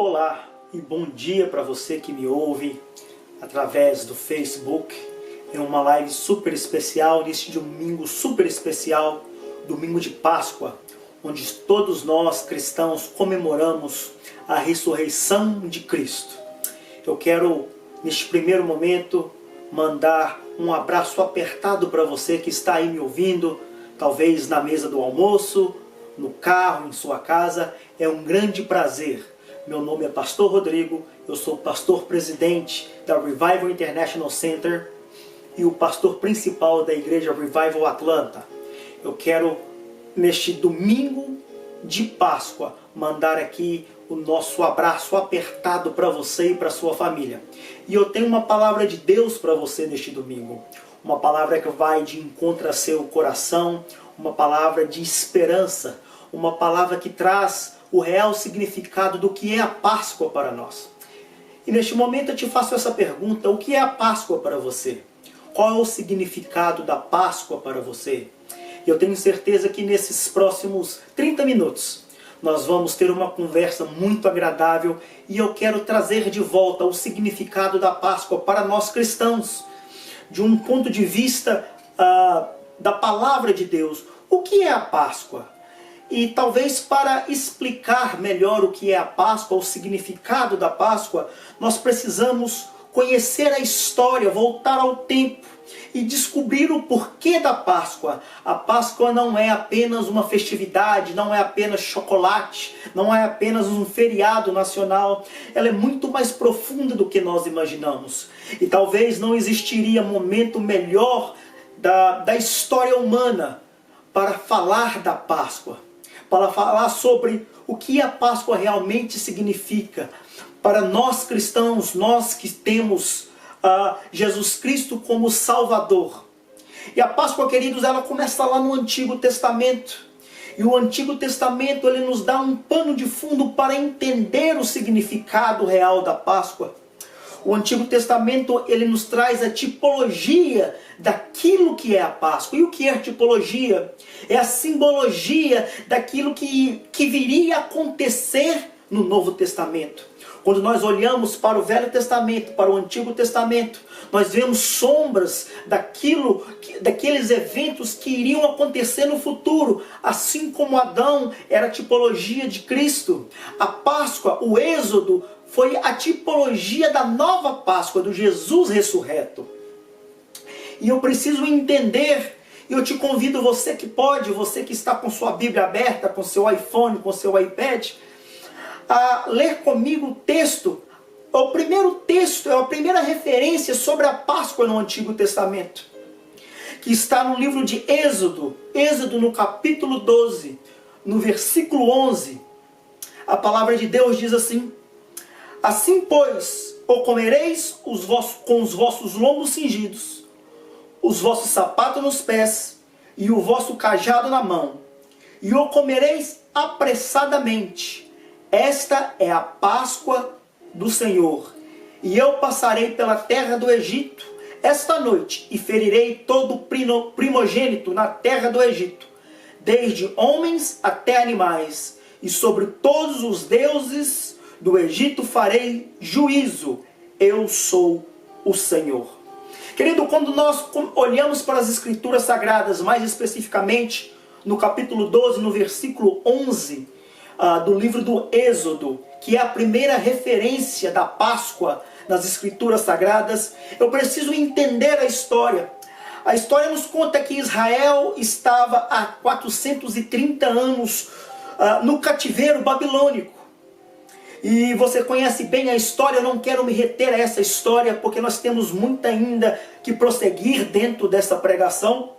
Olá e bom dia para você que me ouve através do Facebook. É uma live super especial, neste domingo super especial, domingo de Páscoa, onde todos nós cristãos comemoramos a ressurreição de Cristo. Eu quero, neste primeiro momento, mandar um abraço apertado para você que está aí me ouvindo, talvez na mesa do almoço, no carro, em sua casa. É um grande prazer. Meu nome é Pastor Rodrigo, eu sou pastor presidente da Revival International Center e o pastor principal da igreja Revival Atlanta. Eu quero, neste domingo de Páscoa, mandar aqui o nosso abraço apertado para você e para sua família. E eu tenho uma palavra de Deus para você neste domingo. Uma palavra que vai de encontro a seu coração, uma palavra de esperança, uma palavra que traz o real significado do que é a Páscoa para nós. E neste momento eu te faço essa pergunta: o que é a Páscoa para você? Qual é o significado da Páscoa para você? E eu tenho certeza que nesses próximos 30 minutos nós vamos ter uma conversa muito agradável e eu quero trazer de volta o significado da Páscoa para nós cristãos, de um ponto de vista da palavra de Deus. O que é a Páscoa? E talvez para explicar melhor o que é a Páscoa, o significado da Páscoa, nós precisamos conhecer a história, voltar ao tempo e descobrir o porquê da Páscoa. A Páscoa não é apenas uma festividade, não é apenas chocolate, não é apenas um feriado nacional. Ela é muito mais profunda do que nós imaginamos. E talvez não existiria momento melhor da história humana para falar da Páscoa, para falar sobre o que a Páscoa realmente significa para nós cristãos, nós que temos Jesus Cristo como Salvador. E a Páscoa, queridos, ela começa lá no Antigo Testamento. E o Antigo Testamento ele nos dá um pano de fundo para entender o significado real da Páscoa. O Antigo Testamento ele nos traz a tipologia daquilo que é a Páscoa. E o que é a tipologia? É a simbologia daquilo que viria a acontecer no Novo Testamento. Quando nós olhamos para o Velho Testamento, para o Antigo Testamento, nós vemos sombras daqueles eventos que iriam acontecer no futuro. Assim como Adão era a tipologia de Cristo, a Páscoa, o Êxodo, foi a tipologia da nova Páscoa, do Jesus ressurreto. E eu preciso entender, e eu te convido, você que pode, você que está com sua Bíblia aberta, com seu iPhone, com seu iPad, a ler comigo o texto. O primeiro texto é a primeira referência sobre a Páscoa no Antigo Testamento, que está no livro de Êxodo, Êxodo no capítulo 12, no versículo 11. A palavra de Deus diz assim: assim, pois, o comereis com os vossos lombos cingidos, os vossos sapatos nos pés, e o vosso cajado na mão, e o comereis apressadamente. Esta é a Páscoa do Senhor. E eu passarei pela terra do Egito esta noite, e ferirei todo primogênito na terra do Egito, desde homens até animais, e sobre todos os deuses do Egito farei juízo. Eu sou o Senhor. Querido, quando nós olhamos para as Escrituras Sagradas, mais especificamente no capítulo 12, no versículo 11, do livro do Êxodo, que é a primeira referência da Páscoa nas Escrituras Sagradas, eu preciso entender a história. A história nos conta que Israel estava há 430 anos no cativeiro babilônico. E você conhece bem a história, eu não quero me reter a essa história, porque nós temos muito ainda que prosseguir dentro dessa pregação.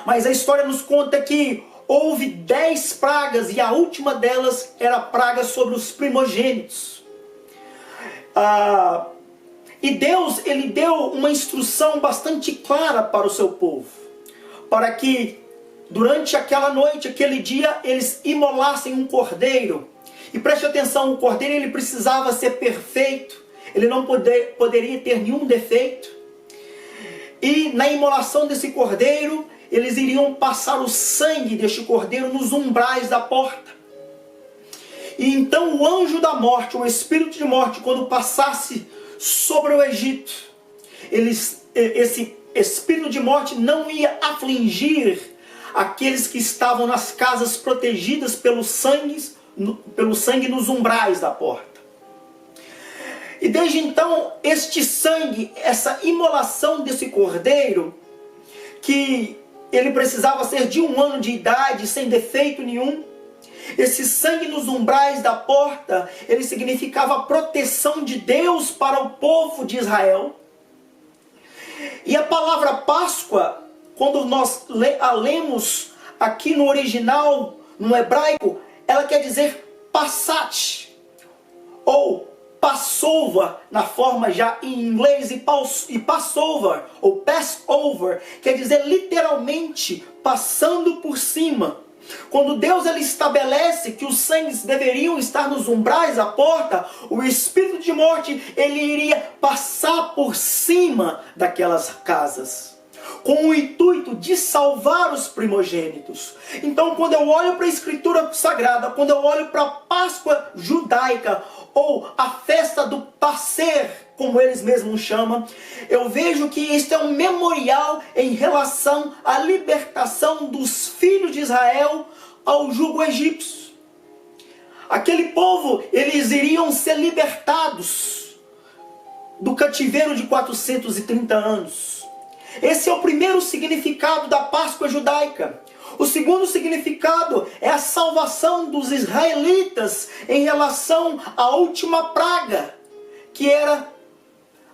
Mas a história nos conta que houve 10 pragas e a última delas era a praga sobre os primogênitos. E Deus ele deu uma instrução bastante clara para o seu povo, para que durante aquela noite, aquele dia, eles imolassem um cordeiro. E preste atenção, o cordeiro ele precisava ser perfeito, ele não poderia ter nenhum defeito. E na imolação desse cordeiro, eles iriam passar o sangue deste cordeiro nos umbrais da porta. E então o anjo da morte, o espírito de morte, quando passasse sobre o Egito, esse espírito de morte não ia afligir aqueles que estavam nas casas protegidas pelo sangue nos umbrais da porta. E desde então, este sangue, essa imolação desse cordeiro, que ele precisava ser de 1 ano de idade, sem defeito nenhum, esse sangue nos umbrais da porta, ele significava a proteção de Deus para o povo de Israel. E a palavra Páscoa, quando nós a lemos aqui no original, no hebraico, ela quer dizer Passat, ou Passover, na forma já em inglês, e Passover, ou Passover, quer dizer literalmente passando por cima. Quando Deus ele estabelece que os sangues deveriam estar nos umbrais da porta, o espírito de morte ele iria passar por cima daquelas casas, com o intuito de salvar os primogênitos. Então, quando eu olho para a Escritura Sagrada, quando eu olho para a Páscoa judaica, ou a festa do Passer, como eles mesmos chamam, eu vejo que este é um memorial em relação à libertação dos filhos de Israel ao jugo egípcio. Aquele povo, eles iriam ser libertados do cativeiro de 430 anos. Esse é o primeiro significado da Páscoa judaica. O segundo significado é a salvação dos israelitas em relação à última praga, que era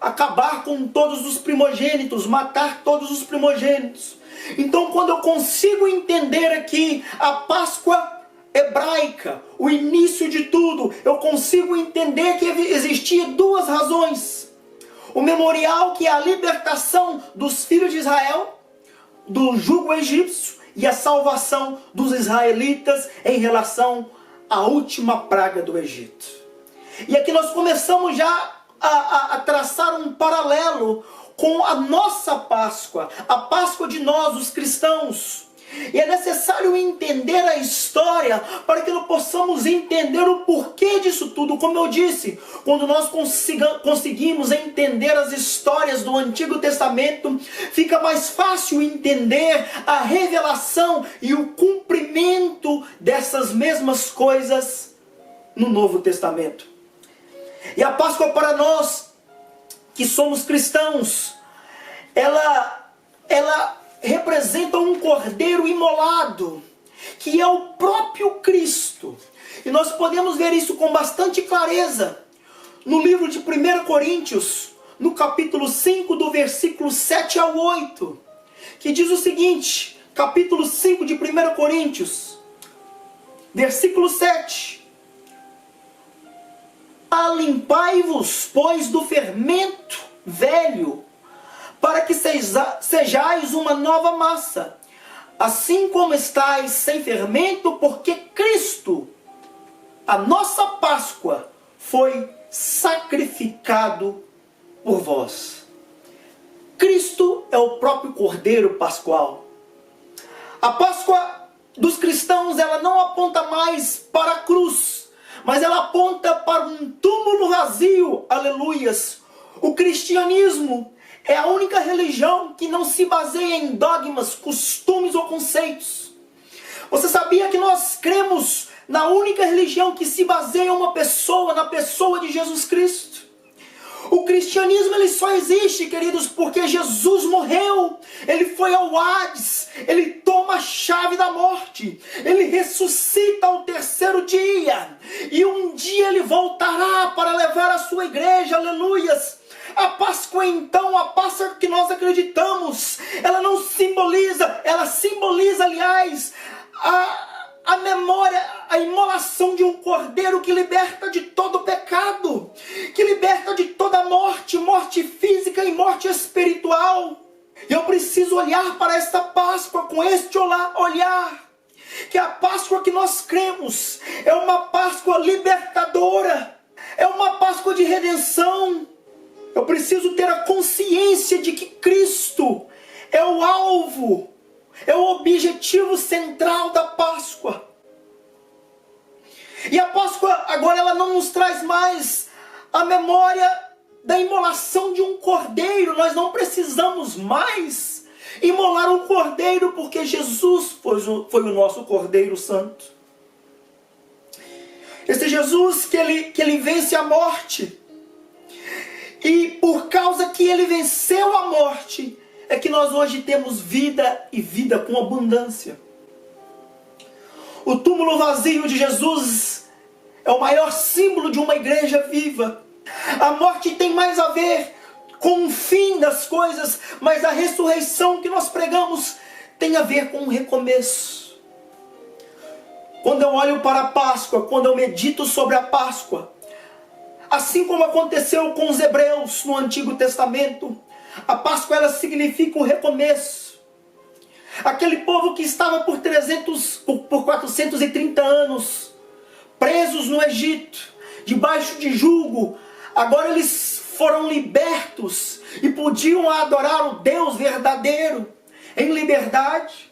acabar com todos os primogênitos, matar todos os primogênitos. Então, quando eu consigo entender aqui a Páscoa hebraica, o início de tudo, eu consigo entender que existia 2 razões. O memorial, que é a libertação dos filhos de Israel do jugo egípcio, e a salvação dos israelitas em relação à última praga do Egito. E aqui nós começamos já a traçar um paralelo com a nossa Páscoa, a Páscoa de nós, os cristãos. E é necessário entender a história para que nós possamos entender o porquê disso tudo. Como eu disse, quando nós conseguimos entender as histórias do Antigo Testamento, fica mais fácil entender a revelação e o cumprimento dessas mesmas coisas no Novo Testamento. E a Páscoa para nós, que somos cristãos, ela representa um cordeiro imolado, que é o próprio Cristo. E nós podemos ver isso com bastante clareza no livro de 1 Coríntios, no capítulo 5, do versículo 7 ao 8, que diz o seguinte, capítulo 5 de 1 Coríntios, versículo 7. Alimpai-vos, pois, do fermento velho, para que sejais uma nova massa, assim como estáis sem fermento, porque Cristo, a nossa Páscoa, foi sacrificado por vós. Cristo é o próprio Cordeiro Pascual. A Páscoa dos cristãos, ela não aponta mais para a cruz, mas ela aponta para um túmulo vazio, aleluias. O cristianismo é a única religião que não se baseia em dogmas, costumes ou conceitos. Você sabia que nós cremos na única religião que se baseia em uma pessoa, na pessoa de Jesus Cristo? O cristianismo ele só existe, queridos, porque Jesus morreu. Ele foi ao Hades, ele toma a chave da morte, ele ressuscita ao 3º dia, e um dia ele voltará para levar a sua igreja, aleluias. A Páscoa então, a Páscoa que nós acreditamos, ela não simboliza, ela simboliza, aliás, a memória, a imolação de um cordeiro que liberta de todo pecado, que liberta de toda morte, morte física e morte espiritual. Eu preciso olhar para esta Páscoa com este olhar, que a Páscoa que nós cremos é uma Páscoa libertadora, é uma Páscoa de redenção. Eu preciso ter a consciência de que Cristo é o alvo, é o objetivo central da Páscoa. E a Páscoa agora ela não nos traz mais a memória da imolação de um cordeiro. Nós não precisamos mais imolar um cordeiro, porque Jesus foi o nosso Cordeiro Santo. Esse Jesus que ele vence a morte. E por causa que ele venceu a morte, é que nós hoje temos vida e vida com abundância. O túmulo vazio de Jesus é o maior símbolo de uma igreja viva. A morte tem mais a ver com o fim das coisas, mas a ressurreição que nós pregamos tem a ver com um recomeço. Quando eu olho para a Páscoa, quando eu medito sobre a Páscoa, assim como aconteceu com os hebreus no Antigo Testamento, a Páscoa ela significa um recomeço. Aquele povo que estava por 430 anos, presos no Egito, debaixo de jugo, agora eles foram libertos e podiam adorar o Deus verdadeiro em liberdade.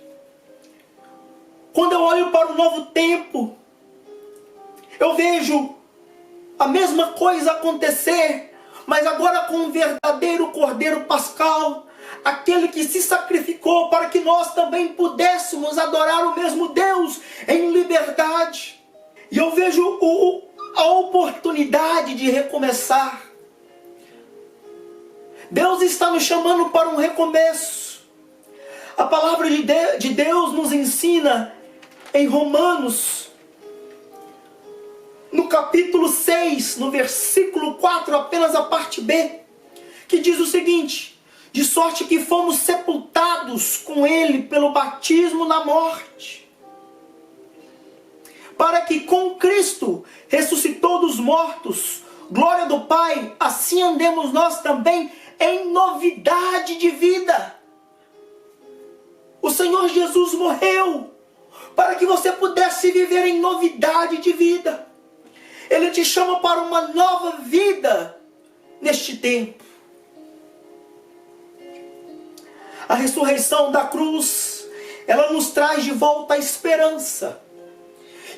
Quando eu olho para o novo tempo, eu vejo a mesma coisa acontecer, mas agora com um verdadeiro Cordeiro Pascal, aquele que se sacrificou para que nós também pudéssemos adorar o mesmo Deus em liberdade. E eu vejo a oportunidade de recomeçar. Deus está nos chamando para um recomeço. A palavra de Deus nos ensina em Romanos, no capítulo 6, no versículo 4, apenas a parte B, que diz o seguinte: de sorte que fomos sepultados com ele pelo batismo na morte, para que com Cristo ressuscitou dos mortos, glória do Pai, assim andemos nós também em novidade de vida. O Senhor Jesus morreu para que você pudesse viver em novidade de vida. Ele te chama para uma nova vida neste tempo. A ressurreição da cruz, ela nos traz de volta a esperança.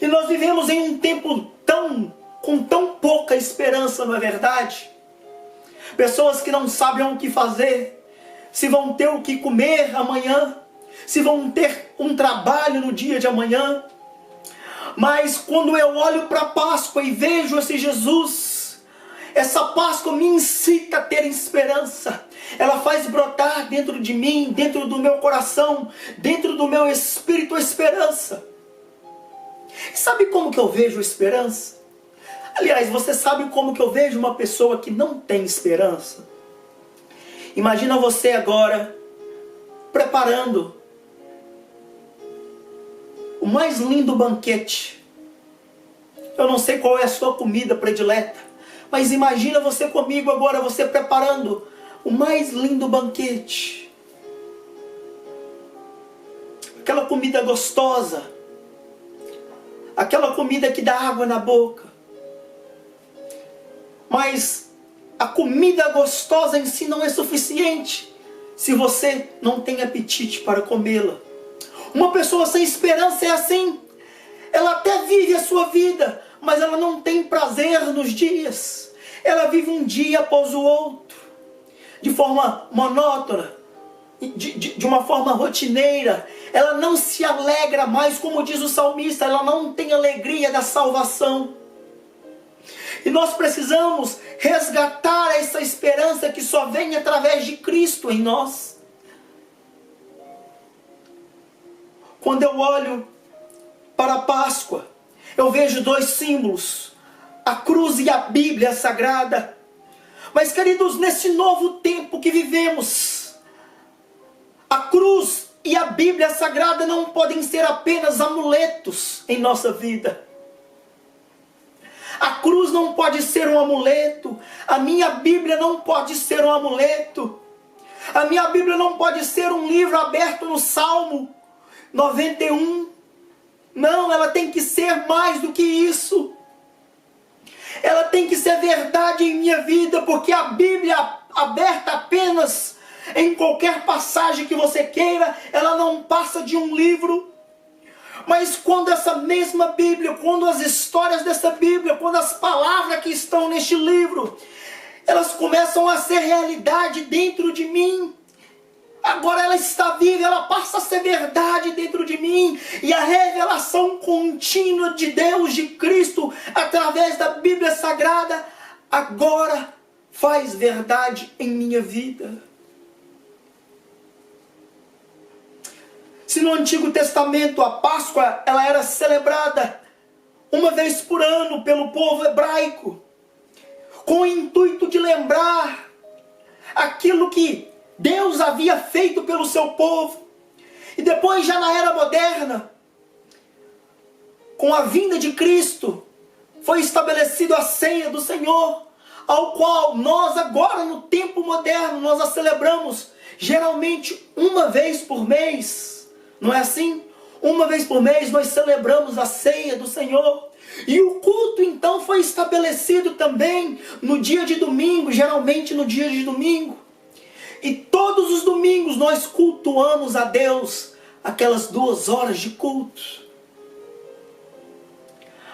E nós vivemos em um tempo com tão pouca esperança, não é verdade? Pessoas que não sabem o que fazer, se vão ter o que comer amanhã, se vão ter um trabalho no dia de amanhã. Mas quando eu olho para a Páscoa e vejo esse Jesus, essa Páscoa me incita a ter esperança. Ela faz brotar dentro de mim, dentro do meu coração, dentro do meu espírito, a esperança. E sabe como que eu vejo esperança? Aliás, você sabe como que eu vejo uma pessoa que não tem esperança? Imagina você agora preparando o mais lindo banquete. Eu não sei qual é a sua comida predileta, mas imagina você comigo agora, você preparando o mais lindo banquete. Aquela comida gostosa, aquela comida que dá água na boca. Mas a comida gostosa em si não é suficiente se você não tem apetite para comê-la. Uma pessoa sem esperança é assim. Ela até vive a sua vida, mas ela não tem prazer nos dias. Ela vive um dia após o outro, de forma monótona, de uma forma rotineira. Ela não se alegra mais, como diz o salmista, ela não tem alegria da salvação. E nós precisamos resgatar essa esperança que só vem através de Cristo em nós. Quando eu olho para a Páscoa, eu vejo dois símbolos, a cruz e a Bíblia Sagrada. Mas, queridos, nesse novo tempo que vivemos, a cruz e a Bíblia Sagrada não podem ser apenas amuletos em nossa vida. A cruz não pode ser um amuleto. A minha Bíblia não pode ser um amuleto. A minha Bíblia não pode ser um livro aberto no Salmo 91. Não, ela tem que ser mais do que isso. Ela tem que ser verdade em minha vida, porque a Bíblia aberta apenas em qualquer passagem que você queira, ela não passa de um livro. Mas quando essa mesma Bíblia, quando as histórias dessa Bíblia, quando as palavras que estão neste livro, elas começam a ser realidade dentro de mim, agora ela está viva, ela passa a ser verdade dentro de mim, e a revelação contínua de Deus, de Cristo, através da Bíblia Sagrada, agora faz verdade em minha vida. Se no Antigo Testamento a Páscoa ela era celebrada uma vez por ano pelo povo hebraico, com o intuito de lembrar aquilo que Deus havia feito pelo seu povo. E depois, já na era moderna, com a vinda de Cristo, foi estabelecido a ceia do Senhor, ao qual nós agora no tempo moderno, nós a celebramos geralmente uma vez por mês. Não é assim? Uma vez por mês nós celebramos a ceia do Senhor. E o culto então foi estabelecido também no dia de domingo, geralmente no dia de domingo. E todos os domingos nós cultuamos a Deus, aquelas 2 horas de culto,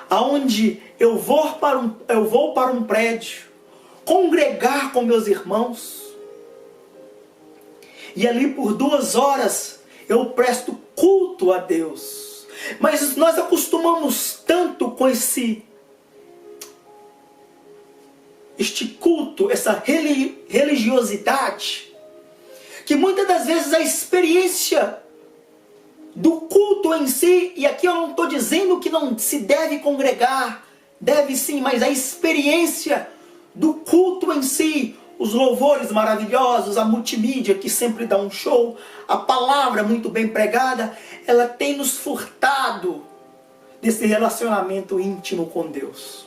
aonde eu vou para um prédio, congregar com meus irmãos, e ali por 2 horas eu presto culto a Deus. Mas nós acostumamos tanto com este culto, essa religiosidade, que muitas das vezes a experiência do culto em si, e aqui eu não estou dizendo que não se deve congregar, deve sim, mas a experiência do culto em si, os louvores maravilhosos, a multimídia que sempre dá um show, a palavra muito bem pregada, ela tem nos furtado desse relacionamento íntimo com Deus.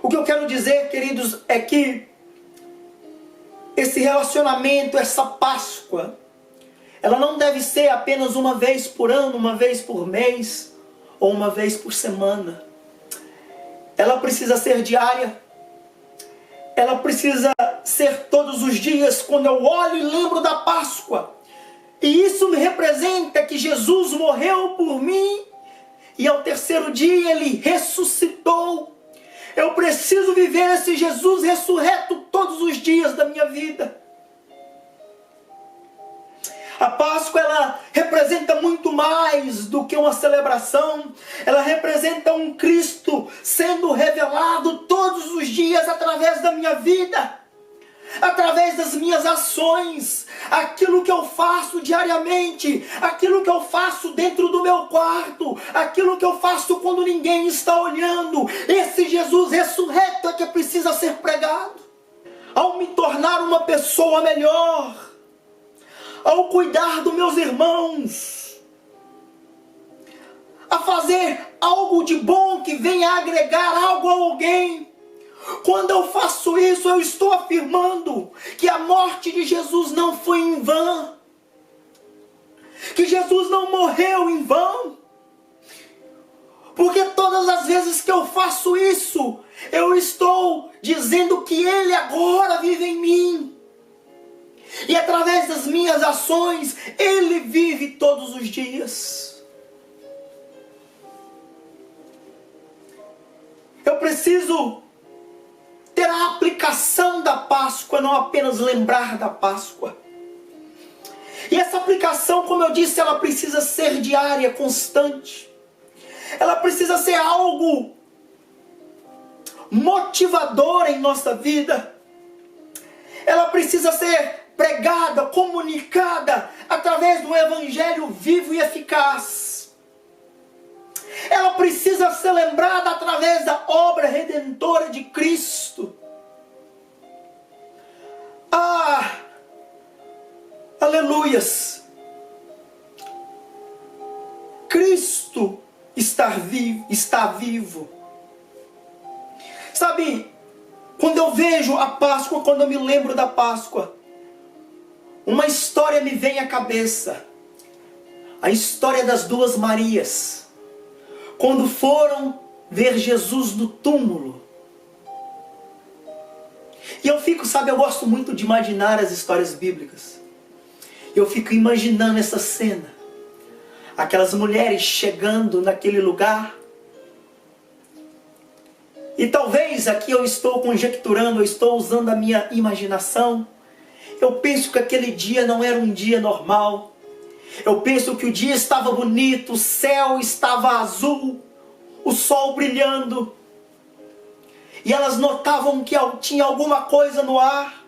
O que eu quero dizer, queridos, é que esse relacionamento, essa Páscoa, ela não deve ser apenas uma vez por ano, uma vez por mês, ou uma vez por semana. Ela precisa ser diária. Ela precisa ser todos os dias, quando eu olho e lembro da Páscoa. E isso me representa que Jesus morreu por mim, e ao 3º dia Ele ressuscitou. Eu preciso viver esse Jesus ressurreto todos os dias da minha vida. A Páscoa, ela representa muito mais do que uma celebração. Ela representa um Cristo sendo revelado todos os dias através da minha vida, através das minhas ações, aquilo que eu faço diariamente, aquilo que eu faço dentro do meu quarto, aquilo que eu faço quando ninguém está olhando. Esse Jesus ressurreto é que precisa ser pregado. Ao me tornar uma pessoa melhor, ao cuidar dos meus irmãos, a fazer algo de bom que venha agregar algo a alguém. Quando eu faço isso, eu estou afirmando que a morte de Jesus não foi em vão, que Jesus não morreu em vão, porque todas as vezes que eu faço isso, eu estou dizendo que Ele agora vive em mim. E através das minhas ações, Ele vive todos os dias. Eu preciso ter a aplicação da Páscoa, não apenas lembrar da Páscoa. E essa aplicação, como eu disse, ela precisa ser diária, constante. Ela precisa ser algo motivador em nossa vida. Ela precisa ser pregada, comunicada através do Evangelho vivo e eficaz. Ela precisa ser lembrada através da obra redentora de Cristo. Aleluias! Cristo está vivo. Sabe, quando eu vejo a Páscoa, quando eu me lembro da Páscoa, uma história me vem à cabeça. A história das 2 Marias, quando foram ver Jesus no túmulo. E eu fico, eu gosto muito de imaginar as histórias bíblicas. Eu fico imaginando essa cena. aquelas mulheres chegando naquele lugar. E talvez aqui eu estou conjecturando, eu estou usando a minha imaginação. Eu penso que aquele dia não era um dia normal. Eu penso que o dia estava bonito, o céu estava azul, o sol brilhando. E elas notavam que tinha alguma coisa no ar.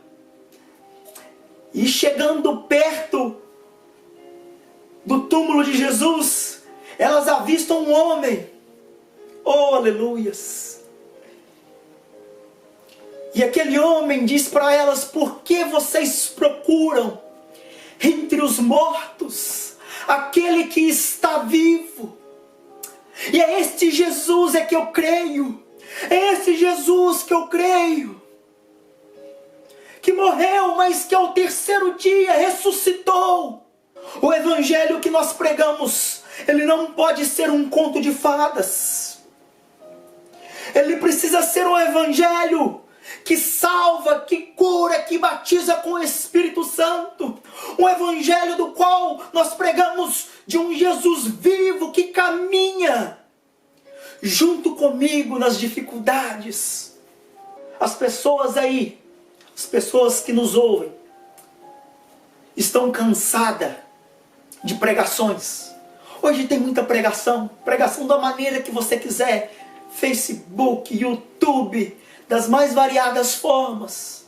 E chegando perto do túmulo de Jesus, elas avistam um homem. Oh, aleluias! E aquele homem diz para elas: por que vocês procuram entre os mortos aquele que está vivo? E é este Jesus que eu creio. É esse Jesus que eu creio. Que morreu, mas que ao terceiro dia ressuscitou. O evangelho que nós pregamos, ele não pode ser um conto de fadas. Ele precisa ser um evangelho que salva, que cura, que batiza com o Espírito Santo. Um evangelho do qual nós pregamos de um Jesus vivo que caminha junto comigo nas dificuldades. As pessoas aí, as pessoas que nos ouvem, estão cansadas de pregações. Hoje tem muita pregação da maneira que você quiser. Facebook, YouTube, das mais variadas formas.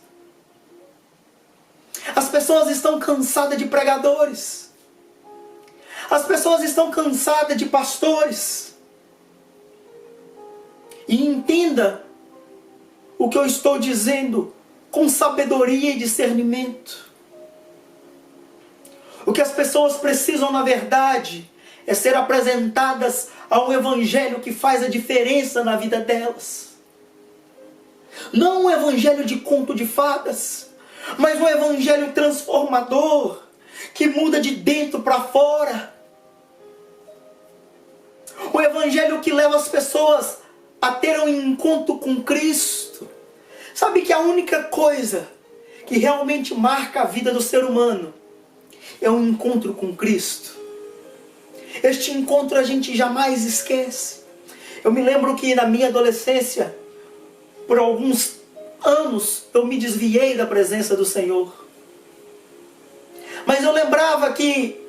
As pessoas estão cansadas de pregadores. As pessoas estão cansadas de pastores. E entenda o que eu estou dizendo com sabedoria e discernimento. O que as pessoas precisam, na verdade, é ser apresentadas a um evangelho que faz a diferença na vida delas. Não um evangelho de conto de fadas, mas um evangelho transformador, que muda de dentro para fora. O evangelho que leva as pessoas a ter um encontro com Cristo. Sabe que a única coisa que realmente marca a vida do ser humano é um encontro com Cristo. Este encontro a gente jamais esquece. Eu me lembro que na minha adolescência, por alguns anos, eu me desviei da presença do Senhor. Mas eu lembrava que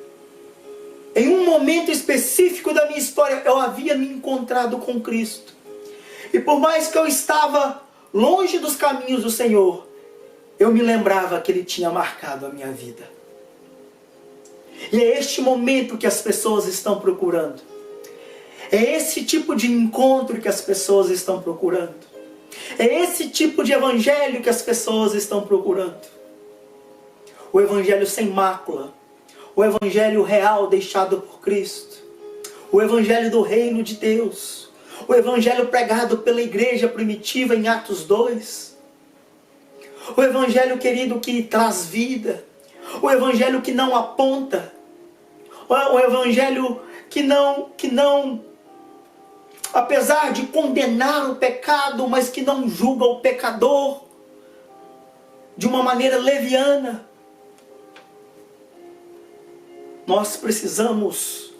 em um momento específico da minha história, eu havia me encontrado com Cristo. E por mais que eu estava longe dos caminhos do Senhor, eu me lembrava que Ele tinha marcado a minha vida. E é este momento que as pessoas estão procurando. É esse tipo de encontro que as pessoas estão procurando. É esse tipo de evangelho que as pessoas estão procurando. O evangelho sem mácula. O evangelho real deixado por Cristo. O evangelho do reino de Deus. O evangelho pregado pela igreja primitiva em Atos 2. O evangelho, querido, que traz vida. O evangelho que não aponta. O evangelho que não, apesar de condenar o pecado, mas que não julga o pecador de uma maneira leviana. Nós precisamos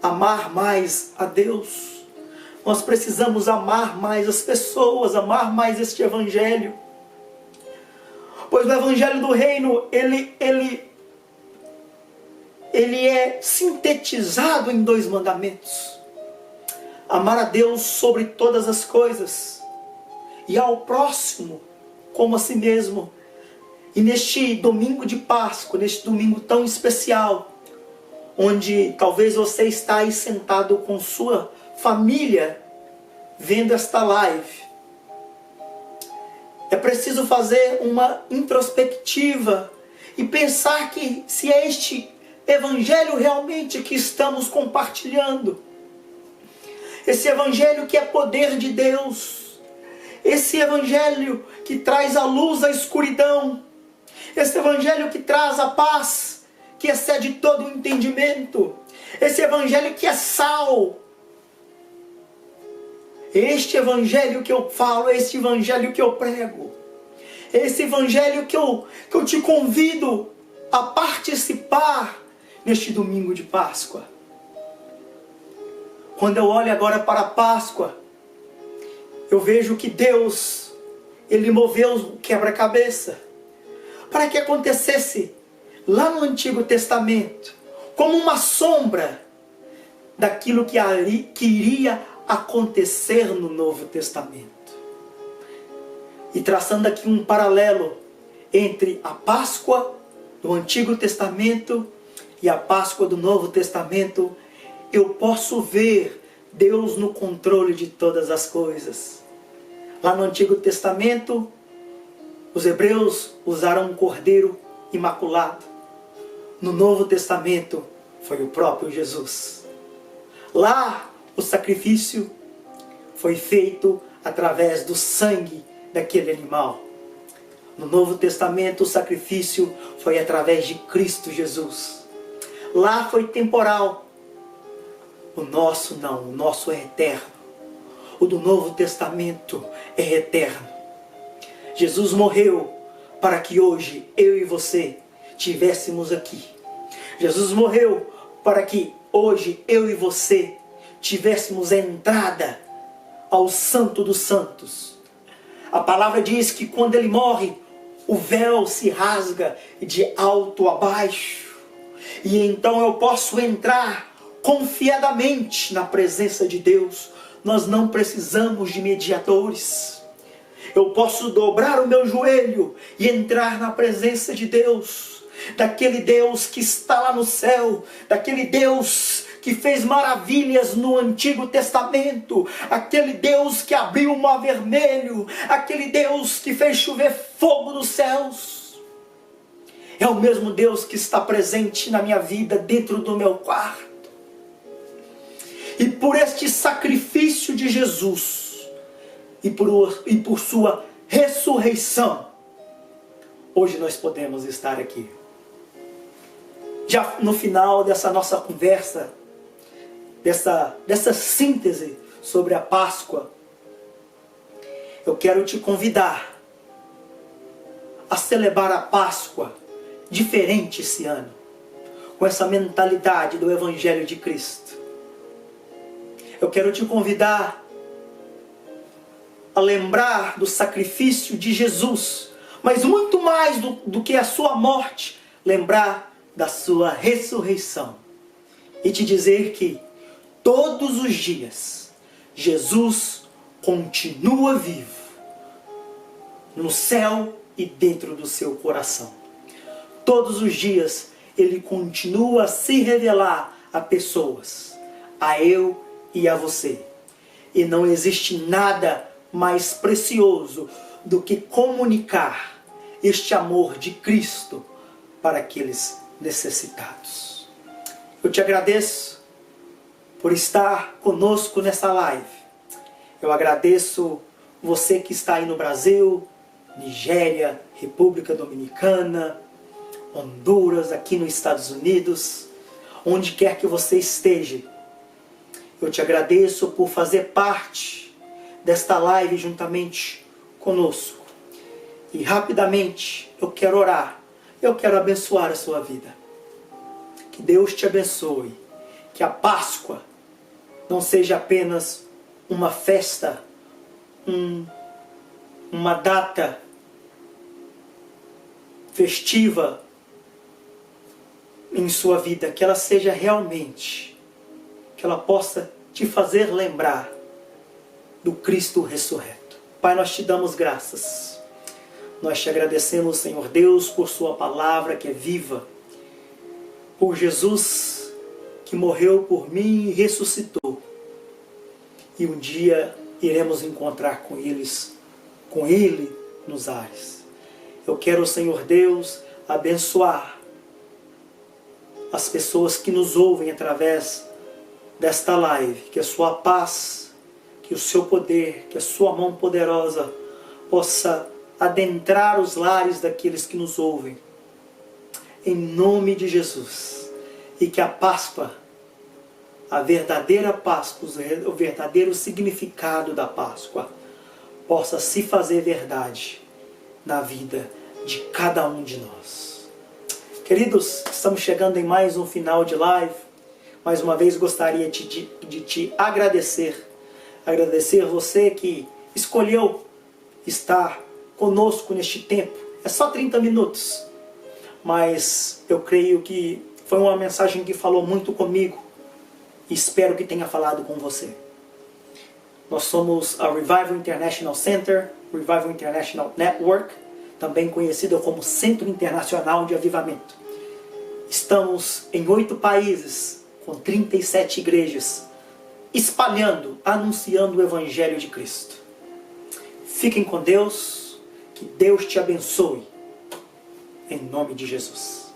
amar mais a Deus. Nós precisamos amar mais as pessoas, amar mais este evangelho. Pois o evangelho do reino, ele é sintetizado em 2 mandamentos. Amar a Deus sobre todas as coisas e ao próximo como a si mesmo. E neste domingo de Páscoa, neste domingo tão especial, onde talvez você está aí sentado com sua família, vendo esta live, é preciso fazer uma introspectiva e pensar que se é este evangelho realmente que estamos compartilhando, esse evangelho que é poder de Deus, esse evangelho que traz a luz à escuridão, esse evangelho que traz a paz que excede todo o entendimento, esse evangelho que é sal. Este evangelho que eu falo, este evangelho que eu prego, esse evangelho que eu te convido a participar neste domingo de Páscoa. Quando eu olho agora para a Páscoa, eu vejo que Deus, Ele moveu o quebra-cabeça para que acontecesse lá no Antigo Testamento, como uma sombra daquilo que iria acontecer no Novo Testamento. E traçando aqui um paralelo entre a Páscoa do Antigo Testamento e a Páscoa do Novo Testamento, eu posso ver Deus no controle de todas as coisas. Lá no Antigo Testamento, os hebreus usaram um cordeiro imaculado. No Novo Testamento, foi o próprio Jesus. Lá, o sacrifício foi feito através do sangue daquele animal. No Novo Testamento, o sacrifício foi através de Cristo Jesus. Lá foi temporal. O nosso não, o nosso é eterno. O do Novo Testamento é eterno. Jesus morreu para que hoje eu e você tivéssemos aqui. Jesus morreu para que hoje eu e você tivéssemos a entrada ao Santo dos Santos. A palavra diz que quando ele morre, o véu se rasga de alto a baixo. E então eu posso entrar confiadamente na presença de Deus. Nós não precisamos de mediadores. Eu posso dobrar o meu joelho e entrar na presença de Deus. Daquele Deus que está lá no céu. Daquele Deus que fez maravilhas no Antigo Testamento, aquele Deus que abriu o mar vermelho, aquele Deus que fez chover fogo dos céus. É o mesmo Deus que está presente na minha vida, dentro do meu quarto. E por este sacrifício de Jesus, e por sua ressurreição, hoje nós podemos estar aqui. Já no final dessa nossa conversa, dessa síntese sobre a Páscoa, eu quero te convidar a celebrar a Páscoa diferente esse ano, com essa mentalidade do Evangelho de Cristo. Eu quero te convidar a lembrar do sacrifício de Jesus, mas muito mais do que a sua morte, lembrar da sua ressurreição. E te dizer que todos os dias, Jesus continua vivo, no céu e dentro do seu coração. Todos os dias, Ele continua a se revelar a pessoas, a eu e a você. E não existe nada mais precioso do que comunicar este amor de Cristo para aqueles necessitados. Eu te agradeço por estar conosco nessa live. Eu agradeço você que está aí no Brasil, Nigéria, República Dominicana, Honduras, aqui nos Estados Unidos, onde quer que você esteja. Eu te agradeço por fazer parte desta live juntamente conosco. E rapidamente eu quero orar, eu quero abençoar a sua vida. Que Deus te abençoe, que a Páscoa não seja apenas uma festa, uma data festiva em sua vida, que ela seja realmente, que ela possa te fazer lembrar do Cristo ressurreto. Pai, nós te damos graças. Nós te agradecemos, Senhor Deus, por sua palavra que é viva, por Jesus que morreu por mim e ressuscitou. E um dia iremos encontrar com Ele nos ares. Eu quero, Senhor Deus, abençoar as pessoas que nos ouvem através desta live. Que a sua paz, que o seu poder, que a sua mão poderosa possa adentrar os lares daqueles que nos ouvem. Em nome de Jesus. E que a Páscoa, a verdadeira Páscoa, o verdadeiro significado da Páscoa, possa se fazer verdade na vida de cada um de nós. Queridos, estamos chegando em mais um final de live. Mais uma vez gostaria de te agradecer. Agradecer você que escolheu estar conosco neste tempo. É só 30 minutos. Mas eu creio que foi uma mensagem que falou muito comigo. E espero que tenha falado com você. Nós somos a Revival International Center, Revival International Network, também conhecida como Centro Internacional de Avivamento. Estamos em 8 países, com 37 igrejas, espalhando, anunciando o Evangelho de Cristo. Fiquem com Deus, que Deus te abençoe, em nome de Jesus.